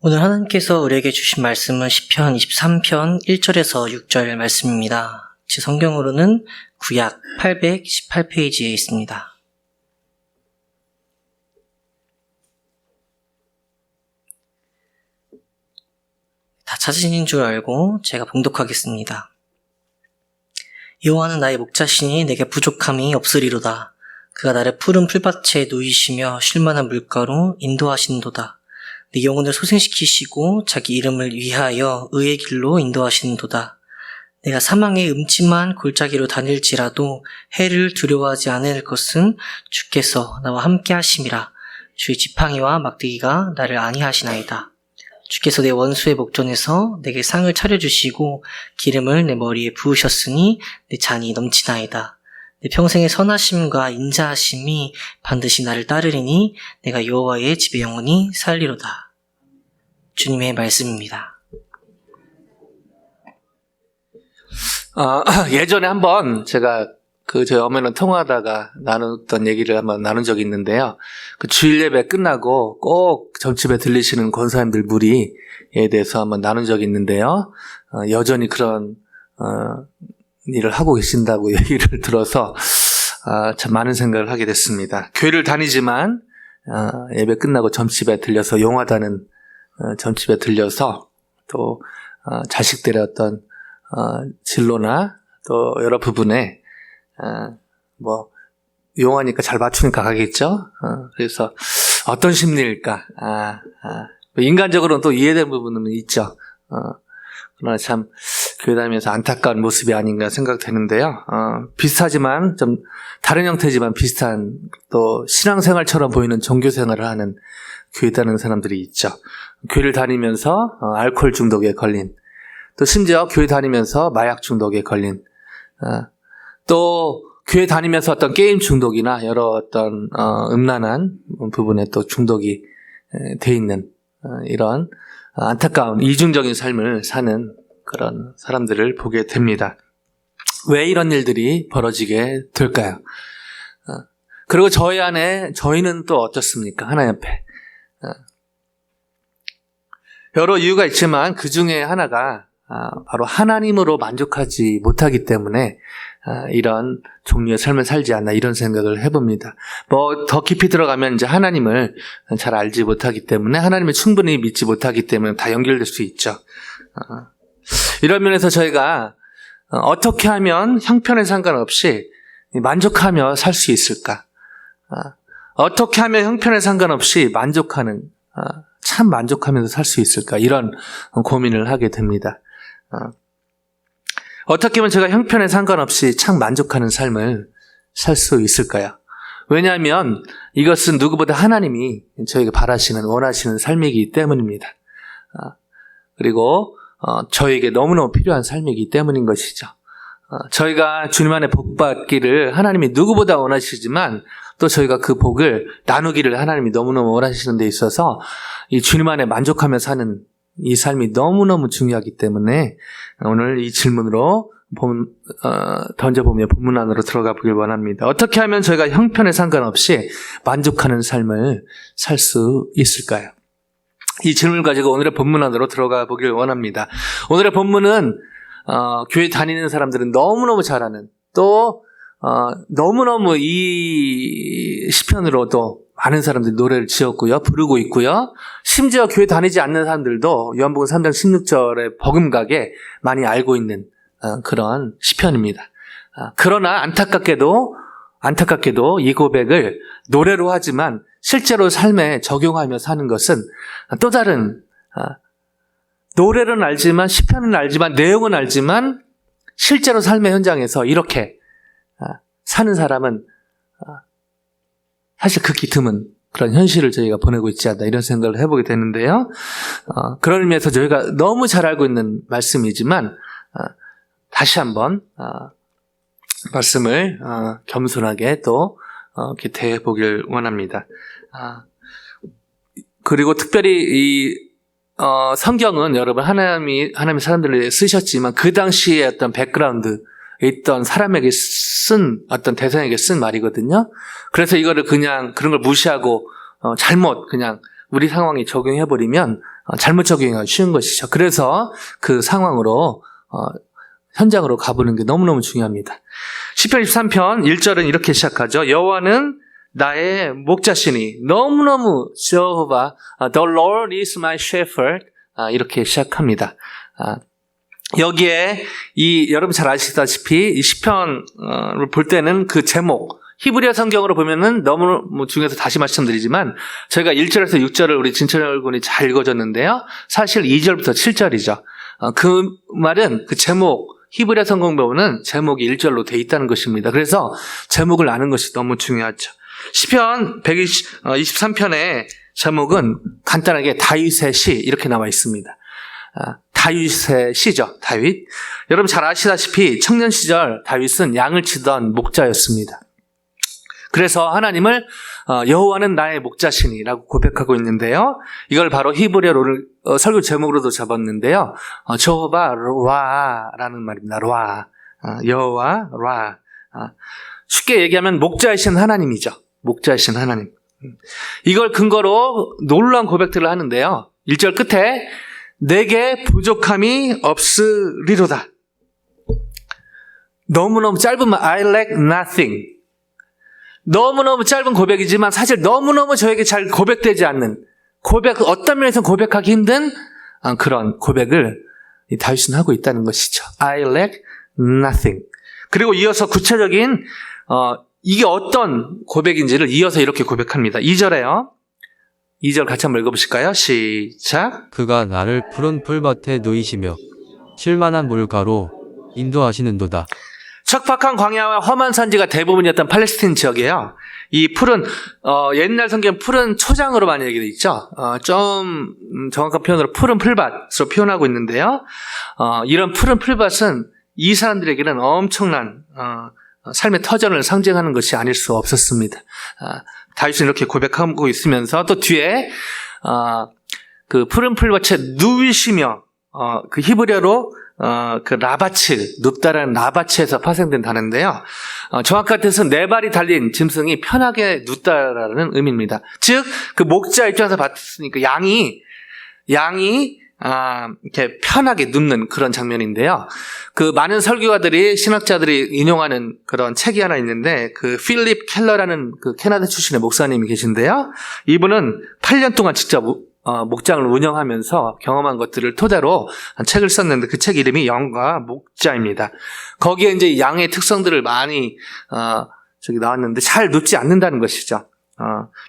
오늘 하나님께서 우리에게 주신 말씀은 시편 23편 1절에서 6절 말씀입니다. 제 성경으로는 구약 818페이지에 있습니다. 다 찾으신 줄 알고 제가 봉독하겠습니다. 여호와는 나의 목자시니 내게 부족함이 없으리로다. 그가 나를 푸른 풀밭에 누이시며 쉴만한 물가로 인도하시는도다. 내 영혼을 소생시키시고 자기 이름을 위하여 의의 길로 인도하시는도다. 내가 사망의 음침한 골짜기로 다닐지라도 해를 두려워하지 않을 것은 주께서 나와 함께 하심이라. 주의 지팡이와 막대기가 나를 안위하시나이다. 주께서 내 원수의 목전에서 내게 상을 차려주시고 기름을 내 머리에 부으셨으니 내 잔이 넘치나이다. 내 평생의 선하심과 인자하심이 반드시 나를 따르리니 내가 여호와의 집에 영원히 살리로다. 주님의 말씀입니다. 예전에 한번 제가 저희 어머니랑 통화하다가 나눴던 얘기를 한번 나눈 적이 있는데요. 그 주일 예배 끝나고 꼭 점집에 들리시는 권사님들 무리에 대해서 한번 나눈 적이 있는데요. 여전히 그런 일을 하고 계신다고 얘기를 들어서 참 많은 생각을 하게 됐습니다. 교회를 다니지만 예배 끝나고 점집에 들려서 용하다는 점집에 들려서 또 자식들의 어떤 진로나 또 여러 부분에 용하니까 잘 맞추니까 가겠죠. 그래서 어떤 심리일까? 인간적으로는 또 이해되는 부분은 있죠. 그러나 참 교회 다니면서 안타까운 모습이 아닌가 생각되는데요. 비슷하지만 좀 다른 형태지만 비슷한 또 신앙생활처럼 보이는 종교생활을 하는 교회 다니는 사람들이 있죠. 교회를 다니면서 알코올 중독에 걸린, 또 심지어 교회 다니면서 마약 중독에 걸린, 또 교회 다니면서 어떤 게임 중독이나 여러 어떤 음란한 부분에 또 중독이 돼 있는 이런 안타까운 이중적인 삶을 사는 그런 사람들을 보게 됩니다. 왜 이런 일들이 벌어지게 될까요? 그리고 저희는 또 어떻습니까? 하나님 앞에. 여러 이유가 있지만 그 중에 하나가 바로 하나님으로 만족하지 못하기 때문에 이런 종류의 삶을 살지 않나 이런 생각을 해봅니다. 더 깊이 들어가면 이제 하나님을 잘 알지 못하기 때문에 하나님을 충분히 믿지 못하기 때문에 다 연결될 수 있죠. 이런 면에서 저희가 어떻게 하면 형편에 상관없이 만족하며 살 수 있을까? 어떻게 하면 형편에 상관없이 참 만족하면서 살 수 있을까? 이런 고민을 하게 됩니다. 어떻게 하면 제가 형편에 상관없이 참 만족하는 삶을 살 수 있을까요? 왜냐하면 이것은 누구보다 하나님이 저에게 바라시는, 원하시는 삶이기 때문입니다. 그리고 저에게 너무너무 필요한 삶이기 때문인 것이죠. 저희가 주님 안에 복 받기를 하나님이 누구보다 원하시지만 또 저희가 그 복을 나누기를 하나님이 너무너무 원하시는 데 있어서 이 주님 안에 만족하며 사는 이 삶이 너무너무 중요하기 때문에 오늘 이 질문으로 던져보며 본문 안으로 들어가 보길 원합니다. 어떻게 하면 저희가 형편에 상관없이 만족하는 삶을 살 수 있을까요? 이 질문을 가지고 오늘의 본문 안으로 들어가 보길 원합니다. 오늘의 본문은 교회 다니는 사람들은 너무너무 잘 아는, 또 너무너무 이 시편으로도 많은 사람들이 노래를 지었고요, 부르고 있고요. 심지어 교회 다니지 않는 사람들도 요한복음 3장 16절의 버금가게 많이 알고 있는 그런 시편입니다. 그러나 안타깝게도 이 고백을 노래로 하지만 실제로 삶에 적용하며 사는 것은 또 다른, 노래는 알지만, 시편은 알지만, 내용은 알지만 실제로 삶의 현장에서 이렇게 사는 사람은 사실 극히 드문 그런 현실을 저희가 보내고 있지 않나 이런 생각을 해보게 되는데요. 그런 의미에서 저희가 너무 잘 알고 있는 말씀이지만 다시 한번 말씀을 겸손하게 또 이렇게 대해보길 원합니다. 그리고 특별히 이 성경은 여러분 하나님의 사람들을 쓰셨지만 그 당시에 어떤 백그라운드 있던 사람에게 쓴 어떤 대상에게 쓴 말이거든요. 그래서 이거를 그냥 그런 걸 무시하고 잘못 그냥 우리 상황에 적용해버리면 잘못 적용하기 쉬운 것이죠. 그래서 그 상황으로 현장으로 가보는 게 너무너무 중요합니다. 시편 23편 1절은 이렇게 시작하죠. 여호와는 나의 목자시니 너무너무 여호와 The Lord is my shepherd 이렇게 시작합니다. 여기에 여러분 잘 아시다시피 이 시편을 볼 때는 그 제목 히브리어 성경으로 보면은 너무 중요해서 다시 말씀드리지만 저희가 1절에서 6절을 우리 진철 군이 잘 읽어줬는데요. 사실 2절부터 7절이죠. 그 말은 그 제목 히브리어 성경 보면은 제목이 1절로 돼 있다는 것입니다. 그래서 제목을 아는 것이 너무 중요하죠. 시편 123편의 제목은 간단하게 다윗의 시 이렇게 나와 있습니다. 다윗의 시죠. 다윗. 여러분 잘 아시다시피 청년 시절 다윗은 양을 치던 목자였습니다. 그래서 하나님을 여호와는 나의 목자시니라고 고백하고 있는데요. 이걸 바로 히브리어로 설교 제목으로도 잡았는데요. 저호바 라라는 말입니다. 라. 여호와 라. 쉽게 얘기하면 목자이신 하나님이죠. 목자이신 하나님. 이걸 근거로 놀라운 고백들을 하는데요. 1절 끝에 내게 부족함이 없으리로다. 너무너무 짧은 말 I lack nothing. 너무너무 짧은 고백이지만 사실 너무너무 저에게 잘 고백되지 않는 어떤 면에서 고백하기 힘든 그런 고백을 다윗은 하고 있다는 것이죠. I lack nothing. 그리고 이어서 구체적인 이게 어떤 고백인지를 이어서 이렇게 고백합니다. 2절에요. 2절 같이 한번 읽어보실까요? 시작. 그가 나를 푸른 풀밭에 누이시며 쉴만한 물가로 인도하시는도다. 척박한 광야와 험한 산지가 대부분이었던 팔레스틴 지역이에요. 이 풀은 옛날 성경 풀은 초장으로 많이 얘기되어 있죠. 좀 정확한 표현으로 푸른 풀밭으로 표현하고 있는데요. 이런 푸른 풀밭은 이 사람들에게는 엄청난 삶의 터전을 상징하는 것이 아닐 수 없었습니다. 다윗은 이렇게 고백하고 있으면서 또 뒤에 그 푸른 풀밭에 누이시며 그 히브리어로 그 라바츠, 눕다라는 라바츠에서 파생된 단어인데요. 정확한 뜻은 네 발이 달린 짐승이 편하게 눕다라는 의미입니다. 즉, 그 목자 입장에서 봤으니까 양이 이렇게 편하게 눕는 그런 장면인데요. 그 많은 설교가들이 신학자들이 인용하는 그런 책이 하나 있는데 그 필립 켈러라는 그 캐나다 출신의 목사님이 계신데요. 이분은 8년 동안 직접 목장을 운영하면서 경험한 것들을 토대로 책을 썼는데 그 책 이름이 양과 목자입니다. 거기에 이제 양의 특성들을 많이 나왔는데 잘 눕지 않는다는 것이죠.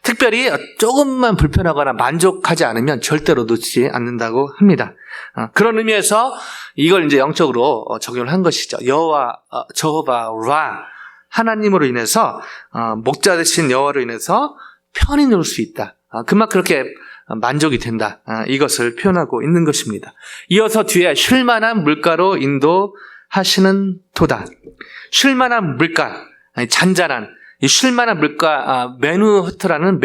특별히 조금만 불편하거나 만족하지 않으면 절대로 눕지 않는다고 합니다. 그런 의미에서 이걸 이제 영적으로 적용을 한 것이죠. 저호바 라 하나님으로 인해서 목자 되신 여호와로 인해서 편히 누울 수 있다. 그만 그렇게 만족이 된다. 이것을 표현하고 있는 것입니다. 이어서 뒤에 쉴만한 물가로 인도하시는 도다. 쉴만한 물가, 잔잔한 이 쉴만한 물가, 메누호트라는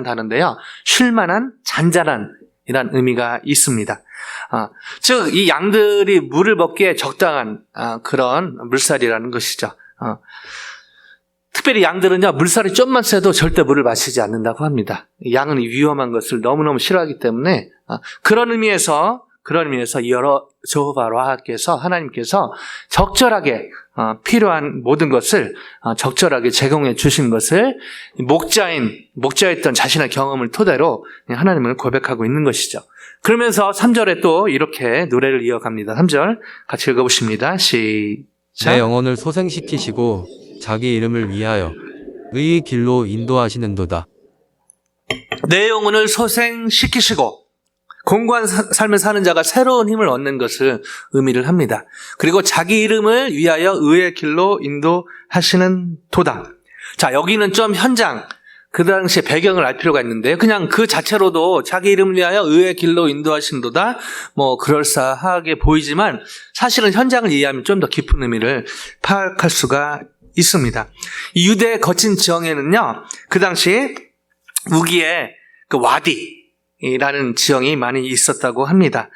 단어인데요. 쉴만한 잔잔한 이란 의미가 있습니다. 즉 이 양들이 물을 먹기에 적당한 그런 물살이라는 것이죠. 특별히 양들은요, 물살이 좀만 세도 절대 물을 마시지 않는다고 합니다. 양은 위험한 것을 너무너무 싫어하기 때문에, 그런 의미에서 저호바 라하께서, 하나님께서 적절하게, 필요한 모든 것을 적절하게 제공해 주신 것을 목자였던 자신의 경험을 토대로 하나님을 고백하고 있는 것이죠. 그러면서 3절에 또 이렇게 노래를 이어갑니다. 3절 같이 읽어보십니다. 시작. 내 영혼을 소생시키시고 자기 이름을 위하여 의의 길로 인도하시는도다. 내 영혼을 소생시키시고 공고한 삶을 사는 자가 새로운 힘을 얻는 것을 의미를 합니다. 그리고 자기 이름을 위하여 의의 길로 인도하시는 도다. 자, 여기는 좀 현장, 그 당시의 배경을 알 필요가 있는데요. 그냥 그 자체로도 자기 이름을 위하여 의의 길로 인도하시는 도다. 그럴싸하게 보이지만 사실은 현장을 이해하면 좀 더 깊은 의미를 파악할 수가 있습니다. 이 유대의 거친 지형에는요, 그 당시 우기에 그 와디라는 지형이 많이 있었다고 합니다.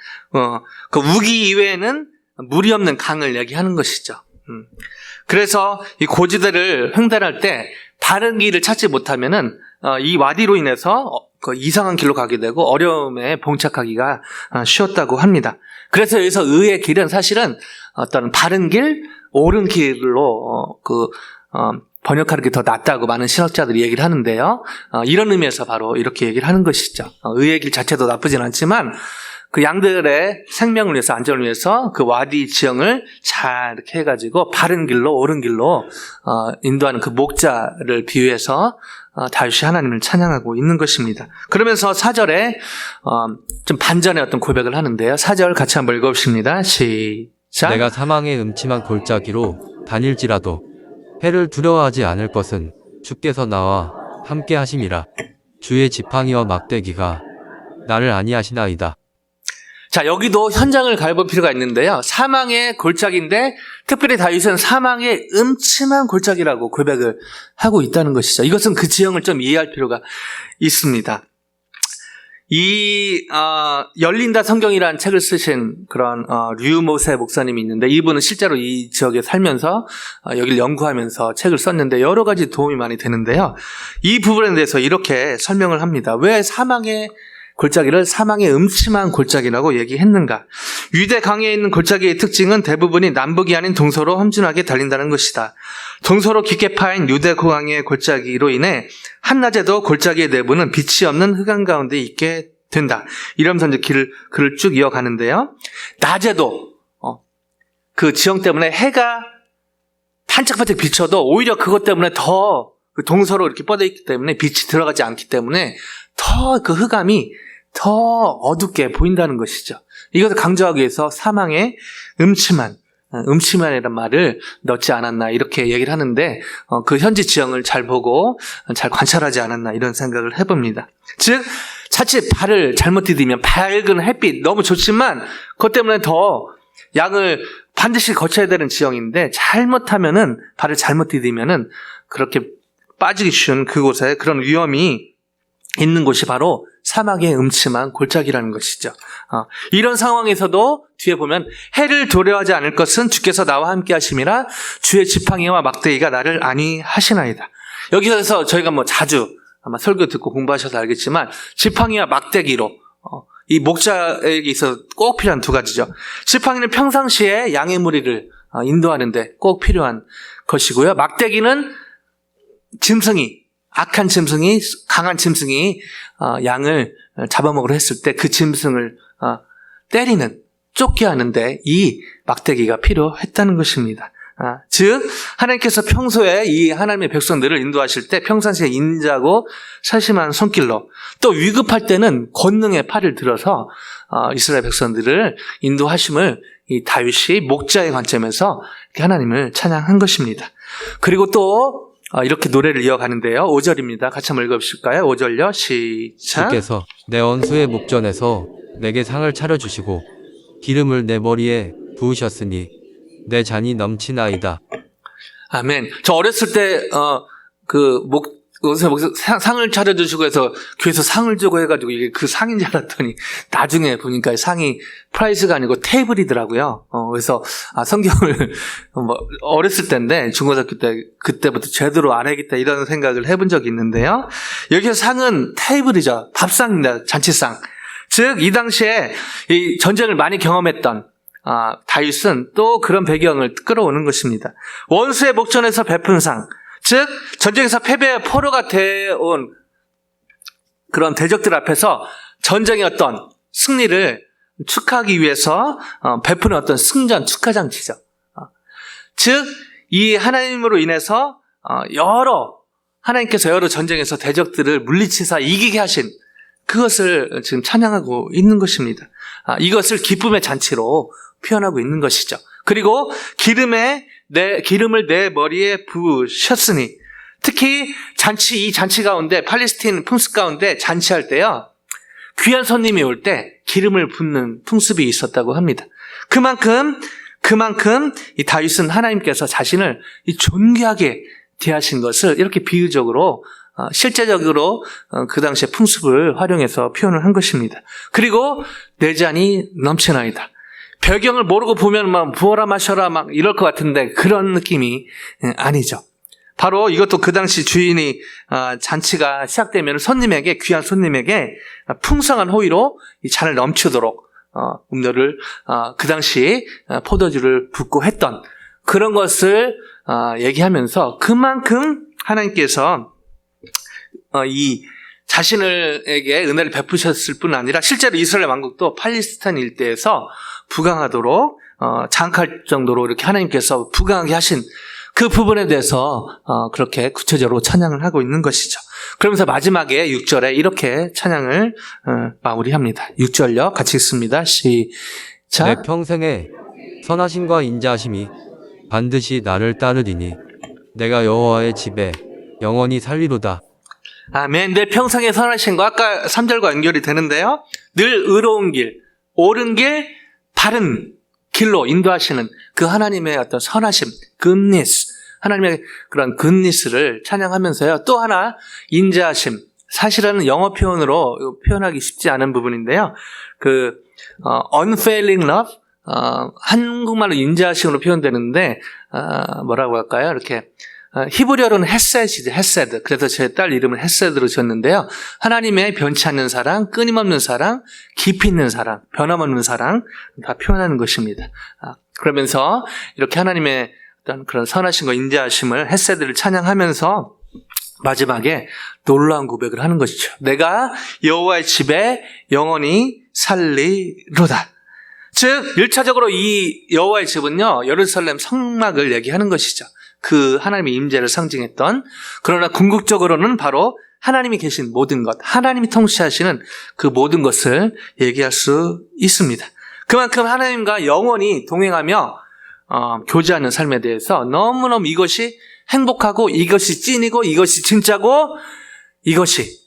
그 우기 이외에는 물이 없는 강을 얘기하는 것이죠. 그래서 이 고지대를 횡단할 때 바른 길을 찾지 못하면은 이 와디로 인해서 그 이상한 길로 가게 되고 어려움에 봉착하기가 쉬웠다고 합니다. 그래서 여기서 의의 길은 사실은 어떤 바른 길, 옳은 길로 번역하는 게 더 낫다고 많은 신학자들이 얘기를 하는데요. 이런 의미에서 바로 이렇게 얘기를 하는 것이죠. 의의 길 자체도 나쁘진 않지만 그 양들의 생명을 위해서, 안전을 위해서 그 와디 지형을 잘 이렇게 해가지고 바른 길로, 옳은 길로 인도하는 그 목자를 비유해서 다윗이 하나님을 찬양하고 있는 것입니다. 그러면서 4절에 좀 반전의 어떤 고백을 하는데요. 4절 같이 한번 읽어보십니다. 시작. 내가 사망의 음침한 골짜기로 다닐지라도 해를 두려워하지 않을 것은 주께서 나와 함께 하심이라. 주의 지팡이와 막대기가 나를 안위하시나이다. 자, 여기도 현장을 가볼 필요가 있는데요. 사망의 골짜기인데 특별히 다윗은 사망의 음침한 골짜기라고 고백을 하고 있다는 것이죠. 이것은 그 지형을 좀 이해할 필요가 있습니다. 이 열린다 성경이라는 책을 쓰신 그런 류모세 목사님이 있는데, 이분은 실제로 이 지역에 살면서 여기를 연구하면서 책을 썼는데 여러 가지 도움이 많이 되는데요. 이 부분에 대해서 이렇게 설명을 합니다. 왜 사망의 골짜기를 사망의 음침한 골짜기라고 얘기했는가? 유대 강에 있는 골짜기의 특징은 대부분이 남북이 아닌 동서로 험준하게 달린다는 것이다. 동서로 깊게 파인 유대 고강의 골짜기로 인해 한낮에도 골짜기의 내부는 빛이 없는 흑암 가운데 있게 된다. 이러면서 이제 글을 쭉 이어가는데요. 낮에도 그 지형 때문에 해가 반짝반짝 비쳐도 오히려 그것 때문에 더 동서로 이렇게 뻗어 있기 때문에 빛이 들어가지 않기 때문에 더 그 흑암이 더 어둡게 보인다는 것이죠. 이것을 강조하기 위해서 사망의 음침한이라는 말을 넣지 않았나 이렇게 얘기를 하는데, 그 현지 지형을 잘 보고 잘 관찰하지 않았나 이런 생각을 해봅니다. 즉 자칫 발을 잘못 디디면 밝은 햇빛 너무 좋지만 그것 때문에 더 양을 반드시 거쳐야 되는 지형인데 잘못하면은 발을 잘못 디디면은 그렇게 빠지기 쉬운 그곳에 그런 위험이 있는 곳이 바로 사막의 음침한 골짜기라는 것이죠. 이런 상황에서도 뒤에 보면 해를 두려워하지 않을 것은 주께서 나와 함께 하심이라. 주의 지팡이와 막대기가 나를 안위하시나이다. 여기서 저희가 자주 아마 설교 듣고 공부하셔서 알겠지만 지팡이와 막대기로 이 목자에게 있어서 꼭 필요한 두 가지죠. 지팡이는 평상시에 양의 무리를 인도하는데 꼭 필요한 것이고요. 막대기는 악한 짐승이, 강한 짐승이 양을 잡아먹으려 했을 때 그 짐승을 때리는, 쫓게 하는데 이 막대기가 필요했다는 것입니다. 즉 하나님께서 평소에 이 하나님의 백성들을 인도하실 때 평상시에 인자고 사심한 손길로, 또 위급할 때는 권능의 팔을 들어서 이스라엘 백성들을 인도하심을 이 다윗이 목자의 관점에서 하나님을 찬양한 것입니다. 그리고 또 이렇게 노래를 이어가는데요. 5절입니다. 같이 한번 읽어보실까요? 5절요. 시작. 주께서 내 원수의 목전에서 내게 상을 차려주시고 기름을 내 머리에 부으셨으니 내 잔이 넘치나이다. 아멘. 저 어렸을 때 상을 차려주시고 해서 교회에서 상을 주고 해가지고 이게 그 상인 줄 알았더니 나중에 보니까 상이 프라이즈가 아니고 테이블이더라고요. 그래서 성경을 어렸을 때인데 중고등학교 때 그때부터 제대로 알아야겠다 이런 생각을 해본 적이 있는데요. 여기서 상은 테이블이죠. 밥상입니다. 잔치상. 즉 이 당시에 이 전쟁을 많이 경험했던 다윗은 또 그런 배경을 끌어오는 것입니다. 원수의 목전에서 베푼 상, 즉 전쟁에서 패배의 포로가 되어온 그런 대적들 앞에서 전쟁의 어떤 승리를 축하하기 위해서 베푸는 어떤 승전 축하장치죠. 즉 이 하나님으로 인해서 하나님께서 여러 전쟁에서 대적들을 물리치사 이기게 하신 그것을 지금 찬양하고 있는 것입니다. 이것을 기쁨의 잔치로 표현하고 있는 것이죠. 그리고 기름을 내 머리에 부으셨으니, 특히 이 잔치 가운데, 팔레스틴 풍습 가운데 잔치할 때요, 귀한 손님이 올 때 기름을 붓는 풍습이 있었다고 합니다. 그만큼 이 다윗은 하나님께서 자신을 존귀하게 대하신 것을 이렇게 비유적으로, 실제적으로 그 당시의 풍습을 활용해서 표현을 한 것입니다. 그리고 내 잔이 넘치나이다. 배경을 모르고 보면 부어라 마셔라 이럴 것 같은데 그런 느낌이 아니죠. 바로 이것도 그 당시 주인이 잔치가 시작되면 손님에게, 귀한 손님에게 풍성한 호의로 이 잔을 넘치도록 음료를 그 당시 포도주를 붓고 했던 그런 것을 얘기하면서 그만큼 하나님께서 이 자신에게 은혜를 베푸셨을 뿐 아니라 실제로 이스라엘 왕국도 팔레스타인 일대에서 부강하도록 장악할 정도로 이렇게 하나님께서 부강하게 하신 그 부분에 대해서 그렇게 구체적으로 찬양을 하고 있는 것이죠. 그러면서 마지막에 6절에 이렇게 찬양을 마무리합니다. 6절요. 같이 읽습니다. 내 시작. 평생에 선하심과 인자하심이 반드시 나를 따르리니 내가 여호와의 집에 영원히 살리로다. 아멘. 내 평생의 선하심과 아까 3절과 연결이 되는데요. 늘 의로운 길, 옳은 길, 바른 길로 인도하시는 그 하나님의 어떤 선하심, goodness, 하나님의 그런 goodness를 찬양하면서요. 또 하나 인자하심, 사실은 영어 표현으로 표현하기 쉽지 않은 부분인데요. unfailing love, 한국말로 인자하심으로 표현되는데 뭐라고 할까요? 이렇게 히브리어로는 헤세드이죠. 헤세드. 그래서 제 딸 이름을 헤세드로 지었는데요. 하나님의 변치 않는 사랑, 끊임없는 사랑, 깊이 있는 사랑, 변함없는 사랑 다 표현하는 것입니다. 그러면서 이렇게 하나님의 어떤 그런 선하심과 인자하심을 헤세드를 찬양하면서 마지막에 놀라운 고백을 하는 것이죠. 내가 여호와의 집에 영원히 살리로다. 즉 1차적으로 이 여호와의 집은요, 예루살렘 성막을 얘기하는 것이죠. 그 하나님의 임재를 상징했던, 그러나 궁극적으로는 바로 하나님이 계신 모든 것, 하나님이 통치하시는 그 모든 것을 얘기할 수 있습니다. 그만큼 하나님과 영원히 동행하며 교제하는 삶에 대해서 너무너무 이것이 행복하고, 이것이 찐이고, 이것이 진짜고, 이것이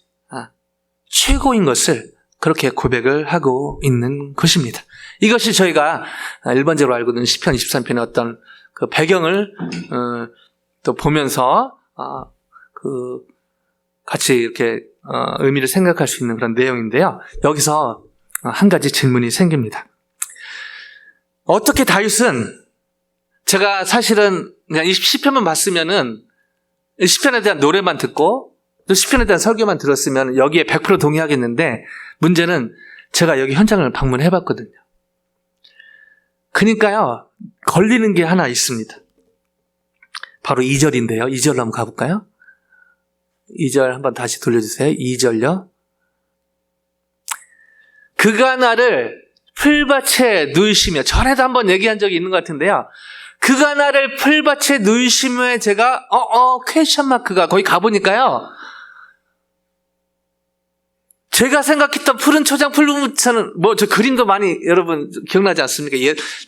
최고인 것을 그렇게 고백을 하고 있는 것입니다. 이것이 저희가 일반적으로 알고 있는 시편 23편의 어떤 그 배경을 또 보면서 같이 이렇게 의미를 생각할 수 있는 그런 내용인데요. 여기서 한 가지 질문이 생깁니다. 어떻게 다윗은, 제가 사실은 그냥 이 시편만 봤으면은 시편에 대한 노래만 듣고 또 시편에 대한 설교만 들었으면 여기에 100% 동의하겠는데, 문제는 제가 여기 현장을 방문해 봤거든요. 그러니까요, 걸리는 게 하나 있습니다. 바로 2절인데요. 2절로 한번 가볼까요? 2절 한번 다시 돌려주세요. 2절요. 그가 나를 풀밭에 누이시며, 전에도 한번 얘기한 적이 있는 것 같은데요. 그가 나를 풀밭에 누이시며, 제가 퀘스천 마크가 거기 가보니까요, 제가 생각했던 푸른 초장 풀밭은 저 그림도 많이 여러분 기억나지 않습니까?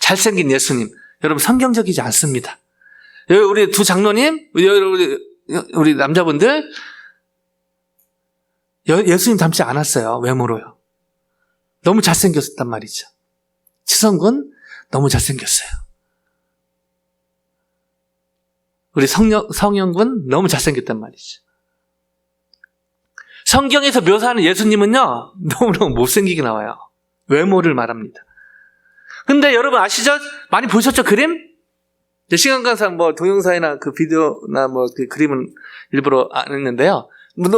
잘생긴 예수님. 여러분 성경적이지 않습니다. 우리 두 장로님, 우리 남자분들 예수님 닮지 않았어요. 외모로요. 너무 잘생겼단 말이죠. 치성군 너무 잘생겼어요. 우리 성영군 너무 잘생겼단 말이죠. 성경에서 묘사하는 예수님은요, 너무너무 못생기게 나와요. 외모를 말합니다. 근데 여러분 아시죠? 많이 보셨죠, 그림? 시간 관상 동영상이나 그 비디오나 그 그림은 일부러 안 했는데요.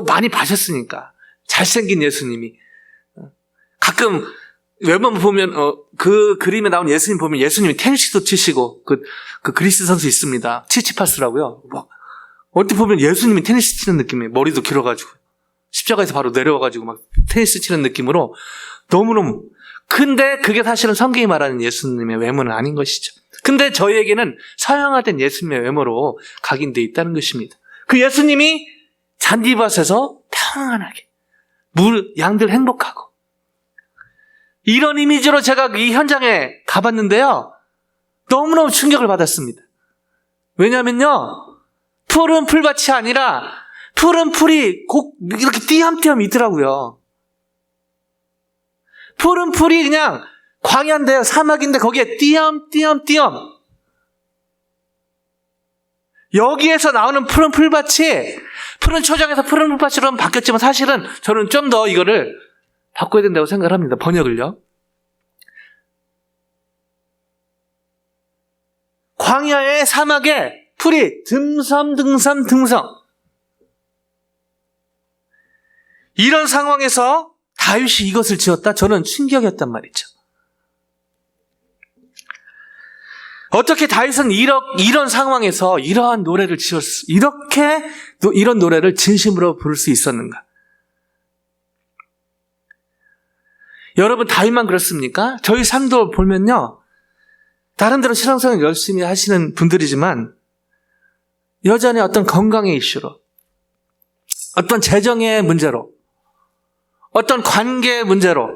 많이 봐셨으니까. 잘생긴 예수님이. 가끔 외모만 보면, 그 그림에 나온 예수님 보면 예수님이 테니스도 치시고, 그 그리스 선수 있습니다. 치치파스라고요. 어떻게 보면 예수님이 테니스 치는 느낌이에요. 머리도 길어가지고. 십자가에서 바로 내려와가지고 막 테니스 치는 느낌으로 너무너무. 근데 그게 사실은 성경이 말하는 예수님의 외모는 아닌 것이죠. 근데 저희에게는 서양화된 예수님의 외모로 각인되어 있다는 것입니다. 그 예수님이 잔디밭에서 평안하게 양들 행복하고, 이런 이미지로 제가 이 현장에 가봤는데요, 너무너무 충격을 받았습니다. 왜냐면요, 푸른 풀밭이 아니라 푸른 풀이 이렇게 띄엄띄엄 있더라고요. 푸른 풀이 그냥 광야인데요, 사막인데 거기에 띄엄띄엄띄엄. 여기에서 나오는 푸른 풀밭이 푸른 초장에서 푸른 풀밭으로 바뀌었지만, 사실은 저는 좀 더 이거를 바꿔야 된다고 생각을 합니다. 번역을요. 광야의 사막에 풀이 듬성듬성. 이런 상황에서 다윗이 이것을 지었다? 저는 충격이었단 말이죠. 어떻게 다윗은 이런 상황에서 이러한 노래를 이런 노래를 진심으로 부를 수 있었는가? 여러분, 다윗만 그렇습니까? 저희 삶도 보면요, 다른 데로 신앙생활 열심히 하시는 분들이지만 여전히 어떤 건강의 이슈로, 어떤 재정의 문제로, 어떤 관계의 문제로,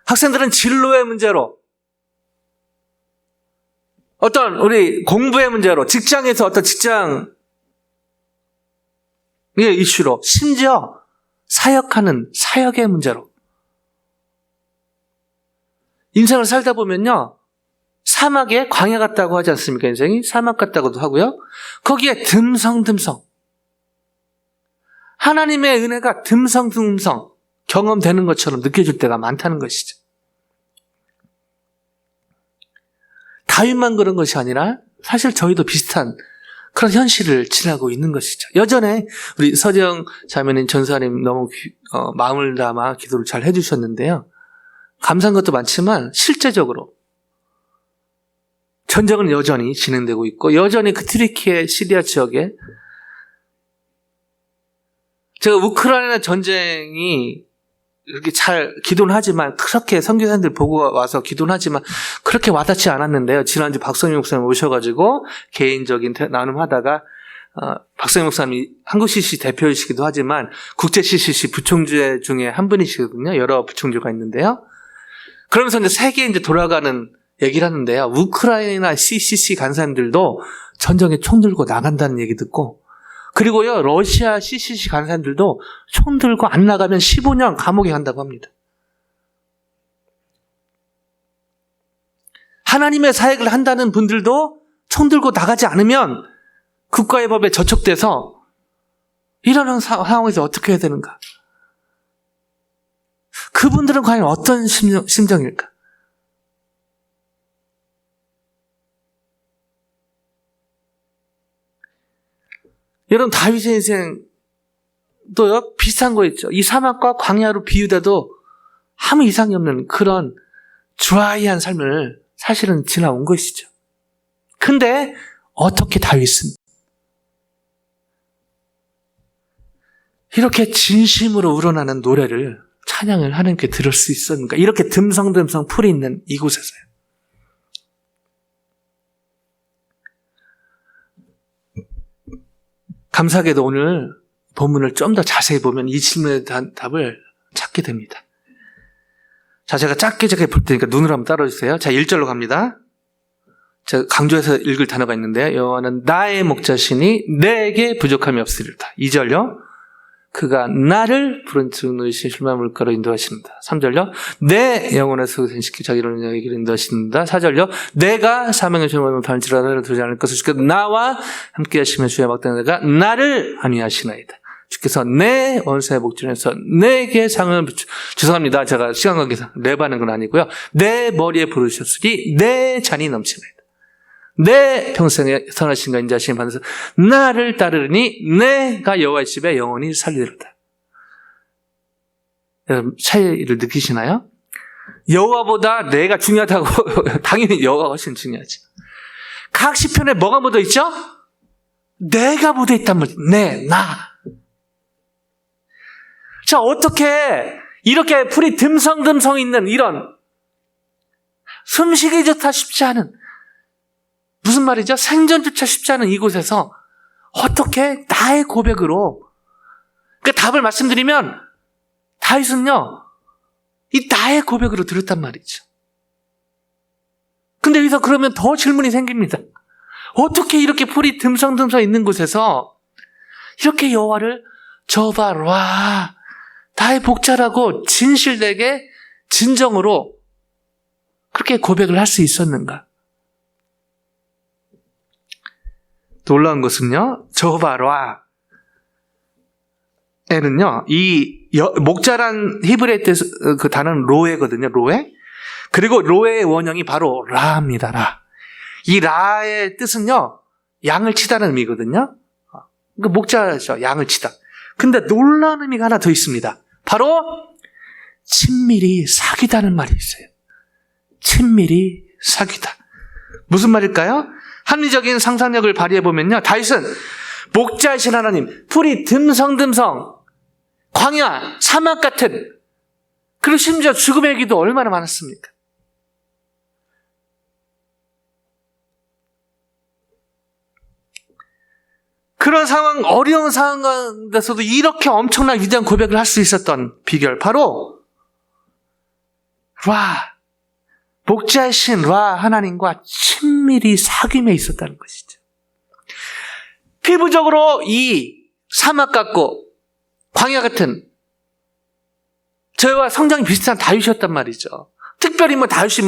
학생들은 진로의 문제로, 어떤 우리 공부의 문제로, 직장에서 어떤 직장의 이슈로, 심지어 사역하는 사역의 문제로 인생을 살다 보면요, 사막에 광야 같다고 하지 않습니까? 인생이 사막 같다고도 하고요, 거기에 듬성듬성 하나님의 은혜가 듬성듬성 경험되는 것처럼 느껴질 때가 많다는 것이죠. 다윗만 그런 것이 아니라 사실 저희도 비슷한 그런 현실을 지나고 있는 것이죠. 여전에 우리 서정 자매님, 전사님 너무 마음을 담아 기도를 잘 해주셨는데요, 감사한 것도 많지만 실제적으로 전쟁은 여전히 진행되고 있고, 여전히 그 튀르키예 시리아 지역에, 제가 우크라이나 전쟁이 이렇게 잘 기도는 하지만, 그렇게 선교사님들 보고 와서 기도는 하지만 그렇게 와닿지 않았는데요. 지난주 박성희 목사님 오셔가지고 개인적인 나눔하다가 박성희 목사님이 한국 CCC 대표이시기도 하지만 국제 CCC 부총재 중에 한 분이시거든요. 여러 부총재가 있는데요. 그러면서 이제 세계에 이제 돌아가는 얘기를 하는데요, 우크라이나 CCC 간사님들도 전쟁에 총 들고 나간다는 얘기 듣고, 그리고요, 러시아 CCC 간사님들도 총 들고 안 나가면 15년 감옥에 간다고 합니다. 하나님의 사역을 한다는 분들도 총 들고 나가지 않으면 국가의 법에 저촉돼서 이러는 상황에서 어떻게 해야 되는가? 그분들은 과연 어떤 심정일까? 여러분, 다윗의 인생도요, 비슷한 거 있죠. 이 사막과 광야로 비유돼도 아무 이상이 없는 그런 드라이한 삶을 사실은 지나온 것이죠. 근데 어떻게 다윗은 이렇게 진심으로 우러나는 노래를, 찬양을 하나님께 들을 수 있었는가? 이렇게 듬성듬성 풀이 있는 이곳에서요. 감사하게도 오늘 본문을 좀 더 자세히 보면 이 질문에 대한 답을 찾게 됩니다. 자, 제가 짧게 볼 테니까 눈으로 한번 따라주세요. 자, 1절로 갑니다. 제가 강조해서 읽을 단어가 있는데요. 여호와는 나의 목자시니 내게 부족함이 없으리로다. 2절요. 그가 나를 푸른 들으신 쉴만한 물가로 인도하신다. 3절요. 내 영혼을 소생시키 자기를 인도하신다. 4절요. 내가 사명의 주님을 반지라도 나를 두지 않을 것을 주께서 나와 함께 하시면 주의 막대한 자가 나를 안위하시나이다. 주께서 내 원수의 목전에서 내게 상을 죄송합니다. 제가 시간 관계상 랩하는 건 아니고요. 내 머리에 부르셨으니 내 잔이 넘치나이다. 내 평생에 선하신가 인자하신 반에서 나를 따르니 내가 여호와의 집에 영원히 살리리로다. 여러분, 차이를 느끼시나요? 여호와보다 내가 중요하다고 당연히 여호와가 훨씬 중요하지. 각 시편에 뭐가 묻어 있죠? 내가 묻어 있단 말이죠. 나. 자, 어떻게 이렇게 풀이 듬성듬성 있는 이런 숨쉬기조차 쉽지 않은, 무슨 말이죠? 생존조차 쉽지 않은 이곳에서 어떻게 나의 고백으로, 그 답을 말씀드리면 다윗은요, 이 나의 고백으로 들었단 말이죠. 근데 여기서 그러면 더 질문이 생깁니다. 어떻게 이렇게 풀이 듬성듬성 있는 곳에서 이렇게 여호와를 저봐라, 나의 복자라고 진실되게 진정으로 그렇게 고백을 할 수 있었는가? 놀라운 것은요, 저봐라 에는요, 이 목자란 히브리어 뜻, 그 단어는 로에거든요. 로에. 그리고 로에의 원형이 바로 라입니다. 라. 이 라의 뜻은요, 양을 치다는 의미거든요. 그 목자죠. 양을 치다. 근데 놀라운 의미가 하나 더 있습니다. 바로 친밀히 사귀다는 말이 있어요. 친밀히 사귀다. 무슨 말일까요? 합리적인 상상력을 발휘해보면요. 다윗은 목자이신 하나님, 풀이 듬성듬성, 광야, 사막 같은, 그리고 심지어 죽음의 길도 얼마나 많았습니까? 그런 상황, 어려운 상황 가운데서도 이렇게 엄청난 위대한 고백을 할 수 있었던 비결, 바로 목자이신 하나님과 친밀히 사귐에 있었다는 것이죠. 피부적으로 이 사막 같고 광야 같은 저희와 성장이 비슷한 다윗이었단 말이죠. 특별히 다윗이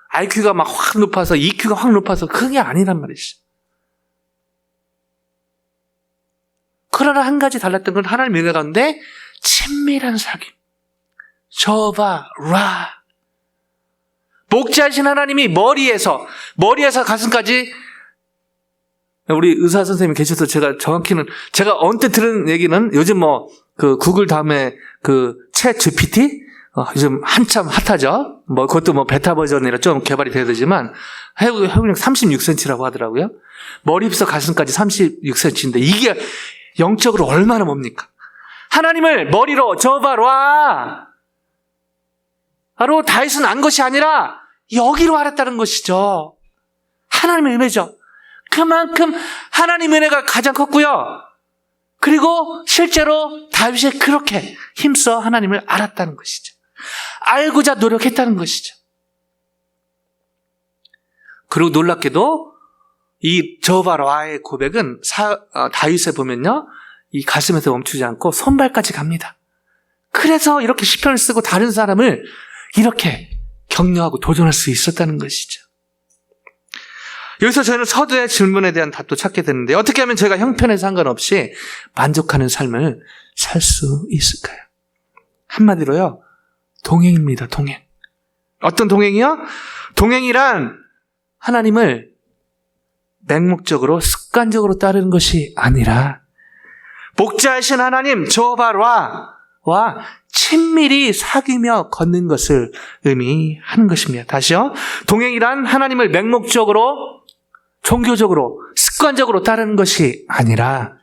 IQ가 막 확 높아서 EQ가 확 높아서 그게 아니란 말이죠. 그러나 한 가지 달랐던 건 하나님의 은혜 가운데 친밀한 사귐. 목자이신 하나님이 머리에서 가슴까지, 우리 의사 선생님이 계셔서 제가 정확히는, 제가 언뜻 들은 얘기는 요즘 구글 다음에 챗 GPT? 요즘 한참 핫하죠? 그것도 베타 버전이라 좀 개발이 돼야 되지만, 해군력 36cm라고 하더라고요. 머리부터 가슴까지 36cm인데, 이게 영적으로 얼마나 뭡니까? 하나님을 머리로 바로 다윗은 안 것이 아니라 여기로 알았다는 것이죠. 하나님의 은혜죠. 그만큼 하나님의 은혜가 가장 컸고요. 그리고 실제로 다윗이 그렇게 힘써 하나님을 알았다는 것이죠. 알고자 노력했다는 것이죠. 그리고 놀랍게도 이 저바라의 고백은 다윗에 보면요, 이 가슴에서 멈추지 않고 손발까지 갑니다. 그래서 이렇게 시편을 쓰고 다른 사람을 이렇게 격려하고 도전할 수 있었다는 것이죠. 여기서 저희는 서두의 질문에 대한 답도 찾게 되는데, 어떻게 하면 저희가 형편에 상관없이 만족하는 삶을 살 수 있을까요? 한마디로요, 동행입니다. 동행. 어떤 동행이요? 동행이란 하나님을 맹목적으로 습관적으로 따르는 것이 아니라 목자이신 하나님 저바와 친밀히 사귀며 걷는 것을 의미하는 것입니다. 다시요. 동행이란 하나님을 맹목적으로, 종교적으로, 습관적으로 따르는 것이 아니라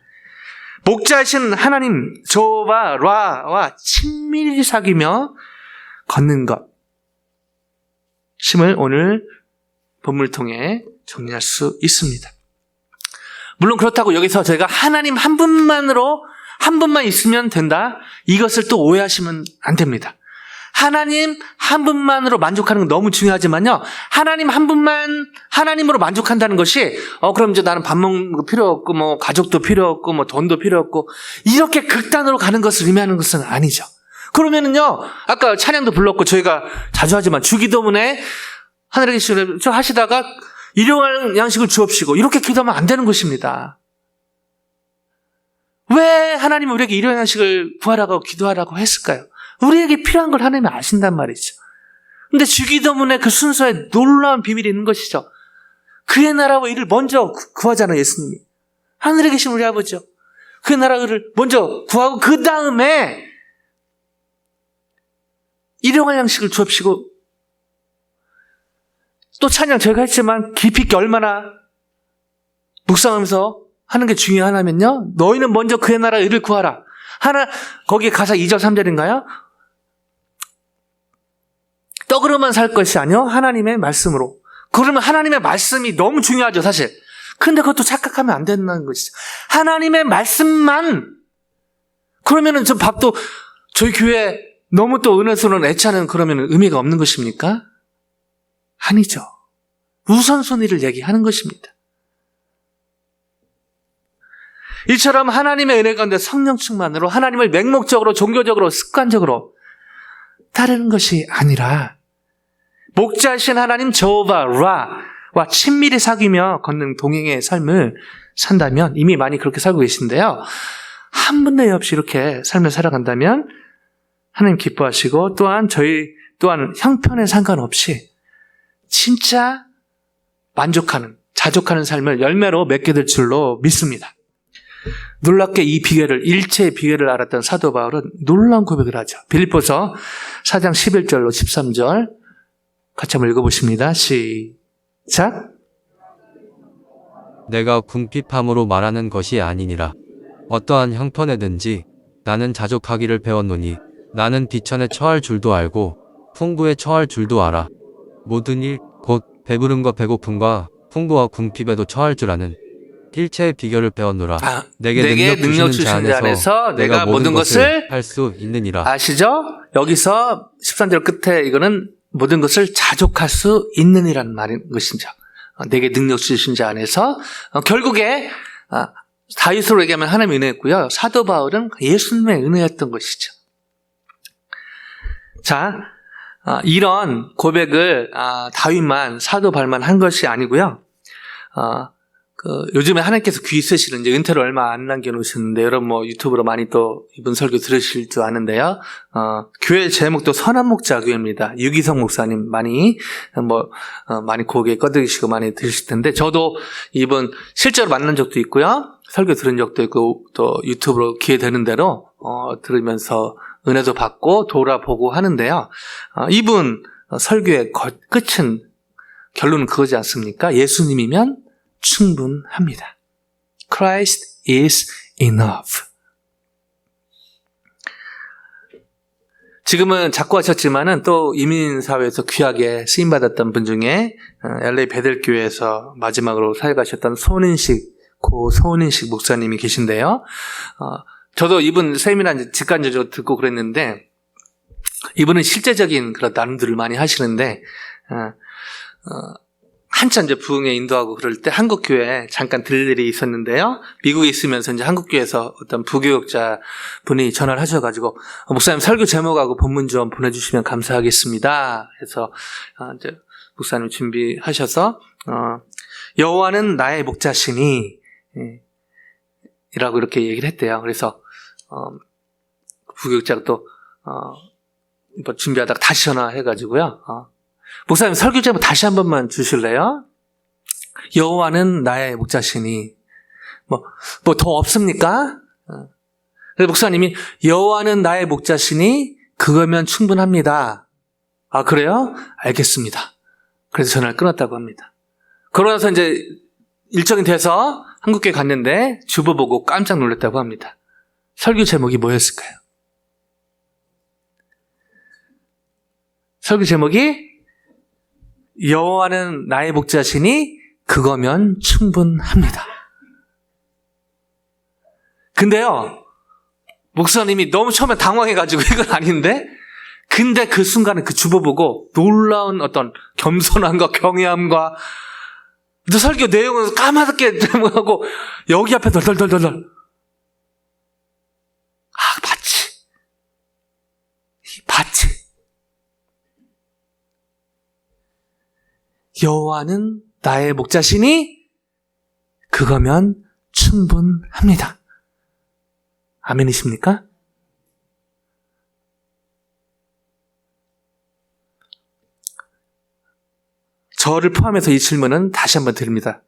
목자이신 하나님 저바와 친밀히 사귀며 걷는 것임을 오늘 본문을 통해 정리할 수 있습니다. 물론 그렇다고 여기서 저희가 하나님 한 분만 있으면 된다, 이것을 또 오해하시면 안 됩니다. 하나님 한 분만으로 만족하는 건 너무 중요하지만요, 하나님 한 분만 하나님으로 만족한다는 것이 그럼 이제 나는 밥 먹는 거 필요 없고 가족도 필요 없고 돈도 필요 없고 이렇게 극단으로 가는 것을 의미하는 것은 아니죠. 그러면은요, 아까 찬양도 불렀고 저희가 자주 하지만 주기도문에 하늘에 계시는 저 하시다가 일용할 양식을 주옵시고 이렇게 기도하면 안 되는 것입니다. 왜 하나님은 우리에게 일용할 양식을 구하라고 기도하라고 했을까요? 우리에게 필요한 걸 하나님이 아신단 말이죠. 근데 주기도문의 그 순서에 놀라운 비밀이 있는 것이죠. 그의 나라와 일을 먼저 구하잖아요, 예수님이. 하늘에 계신 우리 아버지요, 그의 나라를 먼저 구하고 그 다음에 일용할 양식을 주옵시고, 또 찬양 저희가 했지만 깊이 있게 얼마나 묵상하면서 하는 게 중요하냐면요, 너희는 먼저 그의 나라 일을 구하라. 거기에 가사 2절 3절인가요? 떡으로만 살 것이 아니요 하나님의 말씀으로. 그러면 하나님의 말씀이 너무 중요하죠, 사실. 근데 그것도 착각하면 안 된다는 것이죠. 하나님의 말씀만, 그러면은 저 밥도 저희 교회 너무 또 은혜스러운 애차는 그러면 의미가 없는 것입니까? 아니죠. 우선순위를 얘기하는 것입니다. 이처럼 하나님의 은혜 가운데 성령 충만으로 하나님을 맹목적으로, 종교적으로, 습관적으로 따르는 것이 아니라 목자이신 하나님 저호바와 친밀히 사귀며 걷는 동행의 삶을 산다면, 이미 많이 그렇게 살고 계신데요, 한 분의 없이 이렇게 삶을 살아간다면 하나님 기뻐하시고, 또한 저희 또한 형편에 상관없이 진짜 만족하는, 자족하는 삶을 열매로 맺게 될 줄로 믿습니다. 놀랍게 이 비결을, 일체의 비결을 알았던 사도 바울은 놀라운 고백을 하죠. 빌립보서 4장 11절로 13절 같이 한번 읽어보십니다. 시작. 내가 궁핍함으로 말하는 것이 아니니라. 어떠한 형편에든지 나는 자족하기를 배웠노니 나는 비천에 처할 줄도 알고 풍부에 처할 줄도 알아. 모든 일, 곧 배부름과 배고픔과 풍부와 궁핍에도 처할 줄 아는 일체의 비결을 배웠노라. 내게 능력 주시는 자 안에서 내가 모든 것을 할 수 있느니라. 아시죠? 여기서 13절 끝에 이거는 모든 것을 자족할 수 있느니라는 말인 것이죠. 내게 능력 주신 자 안에서 결국에 다윗으로 얘기하면 하나님의 은혜였고요. 사도 바울은 예수님의 은혜였던 것이죠. 자, 이런 고백을 다윗만 사도 바울만 한 것이 아니고요. 요즘에 하나님께서 귀 있으시는 이제 은퇴를 얼마 안 남겨놓으셨는데 여러분 뭐 유튜브로 많이 또 이분 설교 들으실 줄 아는데요. 교회 제목도 선한 목자 교회입니다. 유기성 목사님 많이 고개 꺼드시고 많이 들으실 텐데 저도 이분 실제로 만난 적도 있고요. 설교 들은 적도 있고 또 유튜브로 기회 되는 대로 들으면서 은혜도 받고 돌아보고 하는데요. 이분 설교의 끝은 결론은 그거지 않습니까? 예수님이면 충분합니다. Christ is enough. 지금은 작고하셨지만은 또 이민사회에서 귀하게 쓰임받았던 분 중에 LA 베델교회에서 마지막으로 사역하셨던 고 손인식 목사님이 계신데요. 저도 이분 세미나 직간접적으로 듣고 그랬는데 이분은 실제적인 그런 나눔들을 많이 하시는데 한참 이제 부흥에 인도하고 그럴 때 한국교회에 잠깐 들릴 일이 있었는데요. 미국에 있으면서 이제 한국교회에서 어떤 부교육자 분이 전화를 하셔가지고 목사님 설교 제목하고 본문 좀 보내주시면 감사하겠습니다. 해서 이제 목사님 준비하셔서 여호와는 나의 목자시니 이라고 이렇게 얘기를 했대요. 그래서 부교육자가 또 준비하다가 다시 전화해가지고요. 목사님 설교 제목 다시 한 번만 주실래요? 여호와는 나의 목자시니 뭐 더 없습니까? 그래서 목사님이 여호와는 나의 목자시니 그거면 충분합니다. 아 그래요? 알겠습니다. 그래서 전화를 끊었다고 합니다. 그러고 나서 이제 일정이 돼서 한국교회 갔는데 주보 보고 깜짝 놀랐다고 합니다. 설교 제목이 뭐였을까요? 설교 제목이 여호와는 나의 목자시니 그거면 충분합니다. 근데요, 목사님이 너무 처음에 당황해가지고 이건 아닌데, 근데 그 순간에 그 주보 보고 놀라운 어떤 겸손함과 경외함과 또 설교 내용은 까맣게 하고 여기 앞에 덜덜덜덜 봤지. 여호와는 나의 목자시니 그거면 충분합니다. 아멘이십니까? 저를 포함해서 이 질문은 다시 한번 드립니다.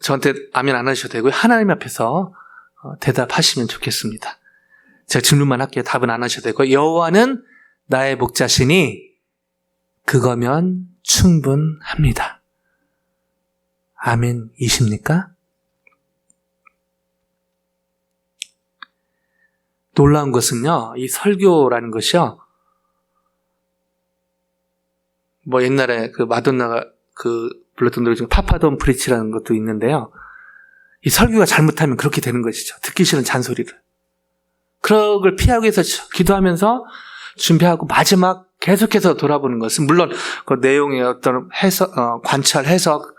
저한테 아멘 안 하셔도 되고요. 하나님 앞에서 대답하시면 좋겠습니다. 제가 질문만 할게요. 답은 안 하셔도 되고 여호와는 나의 목자시니 그거면 충분합니다. 아멘이십니까? 놀라운 것은요, 이 설교라는 것이요, 뭐 옛날에 그 마돈나가 불렀던 노래 중에 파파돈 프리치라는 것도 있는데요. 이 설교가 잘못하면 그렇게 되는 것이죠. 듣기 싫은 잔소리를. 그런 걸 피하기 위해서 기도하면서 준비하고 마지막 계속해서 돌아보는 것은 물론 그 내용의 어떤 해석, 관찰, 해석,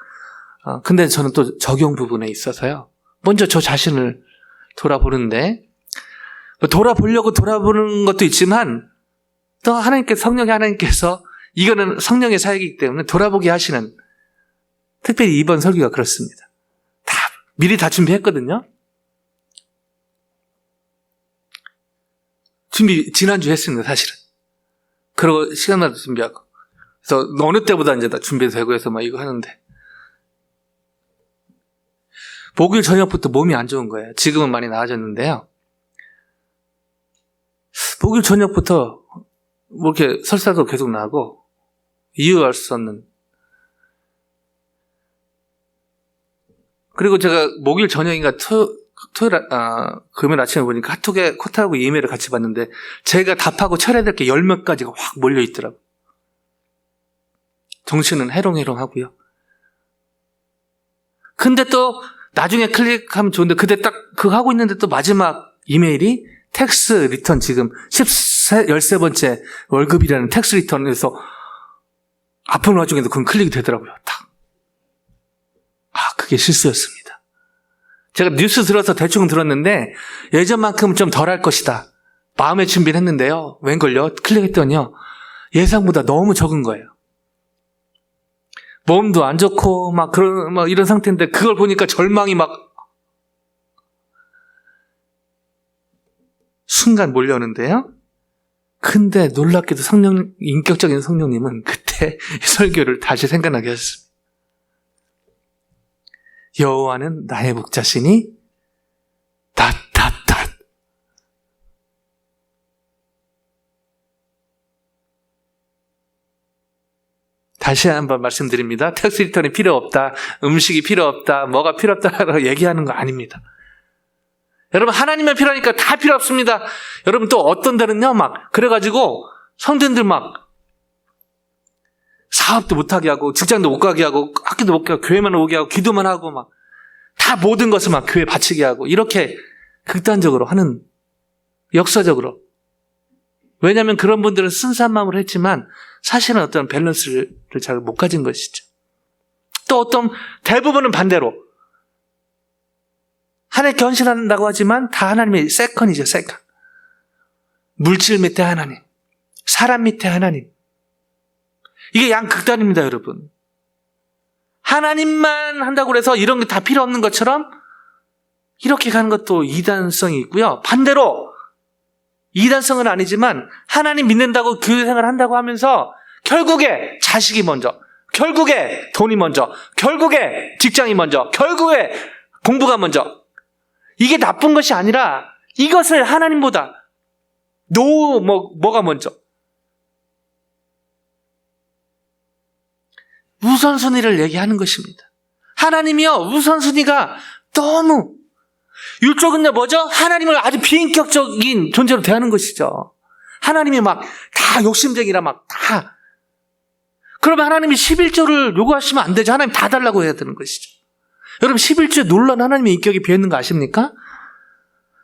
근데 저는 또 적용 부분에 있어서요. 먼저 저 자신을 돌아보는데 돌아보려고 돌아보는 것도 있지만 또 하나님께서 이거는 성령의 사역이기 때문에 돌아보게 하시는 특별히 이번 설교가 그렇습니다. 미리 다 준비했거든요. 준비 지난주 했습니다. 사실은. 그리고 시간마다 준비하고 그래서 어느 때보다 이제 다 준비되고 해서 막 이거 하는데 목요일 저녁부터 몸이 안 좋은 거예요. 지금은 많이 나아졌는데요. 목요일 저녁부터 뭐 이렇게 설사도 계속 나고 이유 알 수 없는. 그리고 제가 목요일 저녁인가 금요일 아침에 보니까 카톡에 코타하고 이메일을 같이 봤는데 제가 답하고 철회해야 될 게 10몇 가지가 확 몰려 있더라고요. 정신은 해롱해롱하고요. 근데 또 나중에 클릭하면 좋은데 그때 딱 그거 하고 있는데 또 마지막 이메일이 텍스 리턴 지금 13번째 월급이라는 텍스 리턴에서 아픈 와중에도 그건 클릭이 되더라고요. 딱. 그게 실수였습니다. 제가 뉴스 들어서 대충 들었는데 예전만큼은 좀 덜 할 것이다. 마음의 준비를 했는데요. 웬걸요? 클릭했더니요. 예상보다 너무 적은 거예요. 몸도 안 좋고 막 이런 상태인데 그걸 보니까 절망이 막 순간 몰려오는데요. 근데 놀랍게도 인격적인 성령님은 그때 설교를 다시 생각나게 하셨습니다. 여호와는 나의 목자시니 다시 한번 말씀드립니다. 텍스 리턴이 필요 없다. 음식이 필요 없다. 뭐가 필요 없다라고 얘기하는 거 아닙니다. 여러분 하나님만 필요하니까 다 필요 없습니다. 여러분 또 어떤 데는요 막 그래가지고 성도님들 막 사업도 못하게 하고 직장도 못 가게 하고 학교도 못 가게 하고 교회만 오게 하고 기도만 하고 막 다 모든 것을 막 교회에 바치게 하고 이렇게 극단적으로 하는 역사적으로. 왜냐하면 그런 분들은 순수한 마음으로 했지만 사실은 어떤 밸런스를 잘 못 가진 것이죠. 또 어떤 대부분은 반대로 하나님께 헌신한다고 하지만 다 하나님의 세컨이죠. 세컨. 물질 밑에 하나님, 사람 밑에 하나님. 이게 양극단입니다, 여러분. 하나님만 한다고 해서 이런 게 다 필요 없는 것처럼 이렇게 가는 것도 이단성이 있고요. 반대로 이단성은 아니지만 하나님 믿는다고 교회 생활 한다고 하면서 결국에 자식이 먼저, 결국에 돈이 먼저, 결국에 직장이 먼저, 결국에 공부가 먼저. 이게 나쁜 것이 아니라 이것을 하나님보다 뭐가 먼저? 우선순위를 얘기하는 것입니다. 하나님이요, 우선순위가 너무 이쪽은요 뭐죠? 하나님을 아주 비인격적인 존재로 대하는 것이죠. 하나님이 막 다 욕심쟁이라 막 다. 그러면 하나님이 11조를 요구하시면 안 되죠. 하나님 다 달라고 해야 되는 것이죠. 여러분 11조에 놀란 하나님의 인격이 비어있는 거 아십니까?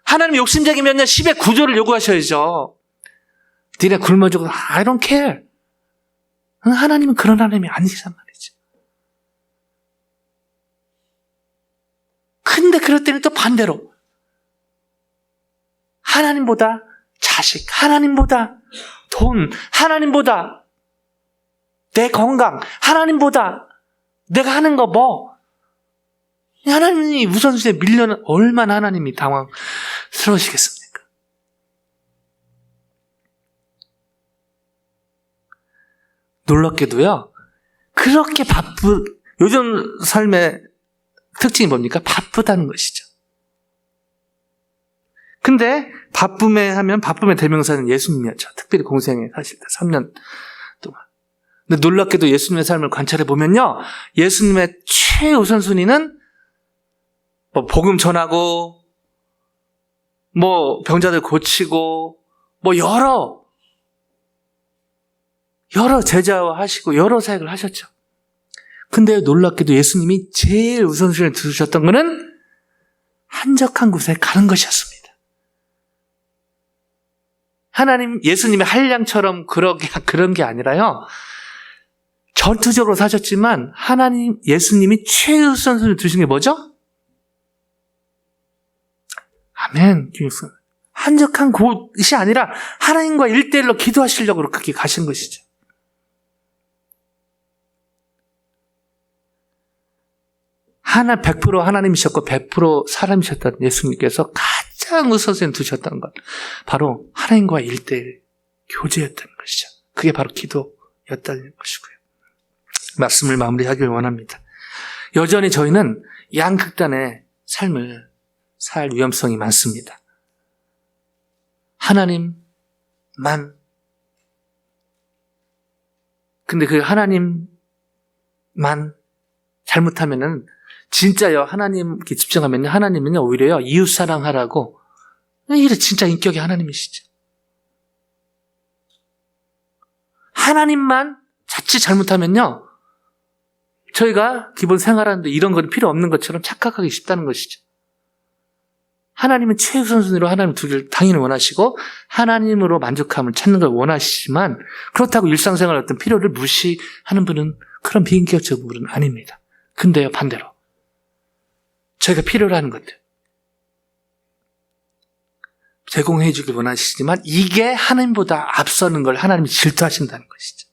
하나님이 욕심쟁이면요 10의 9조를 요구하셔야죠. 니네 굶어 죽어. I don't care. 하나님은 그런 하나님이 아니란 말이죠. 근데 그럴 때는 또 반대로 하나님보다 자식, 하나님보다 돈, 하나님보다 내 건강, 하나님보다 내가 하는 거 뭐 하나님이 우선순위에 밀려는 얼마나 하나님이 당황스러우시겠습니까? 놀랍게도요 그렇게 요즘 삶의 특징이 뭡니까? 바쁘다는 것이죠. 근데 바쁨의 대명사는 예수님이었죠. 특별히 공생에 사실 때 3년 동안. 근데 놀랍게도 예수님의 삶을 관찰해 보면요, 예수님의 최우선순위는 뭐 복음 전하고, 뭐 병자들 고치고, 뭐 여러 제자와 하시고 여러 사역을 하셨죠. 근데 놀랍게도 예수님이 제일 우선순위를 두셨던 것은 한적한 곳에 가는 것이었습니다. 예수님의 한량처럼 그런 게 아니라요. 전투적으로 사셨지만 예수님이 최우선순위를 두신 게 뭐죠? 아멘. 한적한 곳이 아니라 하나님과 1대1로 기도하시려고 그렇게 가신 것이죠. 하나 100% 하나님이셨고 100% 사람이셨던 예수님께서 가장 우선순위에 두셨던 것, 바로 하나님과 1대1 교제였던 것이죠. 그게 바로 기도였던 엿달릴 것이고요. 말씀을 마무리하길 원합니다. 여전히 저희는 양극단의 삶을 살 위험성이 많습니다. 하나님만. 근데 그 하나님만 잘못하면은 진짜요. 하나님께 집중하면요. 하나님은요. 오히려요. 이웃 사랑하라고 이래 진짜 인격의 하나님이시죠. 하나님만 자칫 잘못하면요. 저희가 기본 생활하는데 이런 건 필요 없는 것처럼 착각하기 쉽다는 것이죠. 하나님은 최우선순위로 하나님 두기를 당연히 원하시고 하나님으로 만족함을 찾는 걸 원하시지만 그렇다고 일상생활 어떤 필요를 무시하는 분은 그런 비인격적 분은 아닙니다. 근데요 반대로 저희가 필요로 하는 것들 제공해 주길 원하시지만 이게 하나님보다 앞서는 걸 하나님이 질투하신다는 것이죠.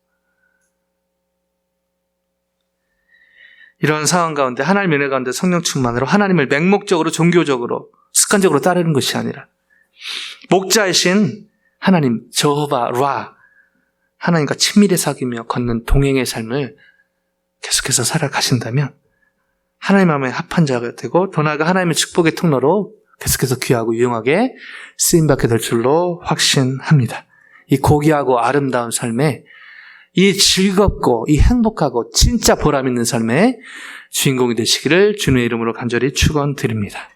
이런 상황 가운데 하나님의 은혜 가운데 성령 충만으로 하나님을 맹목적으로 종교적으로 습관적으로 따르는 것이 아니라 목자이신 하나님 저호바 라 하나님과 친밀히 사귀며 걷는 동행의 삶을 계속해서 살아가신다면 하나님 마음에 합한 자가 되고 더 나아가 하나님의 축복의 통로로 계속해서 귀하고 유용하게 쓰임받게 될 줄로 확신합니다. 이 고귀하고 아름다운 삶에 이 즐겁고 이 행복하고 진짜 보람 있는 삶의 주인공이 되시기를 주님의 이름으로 간절히 축원드립니다.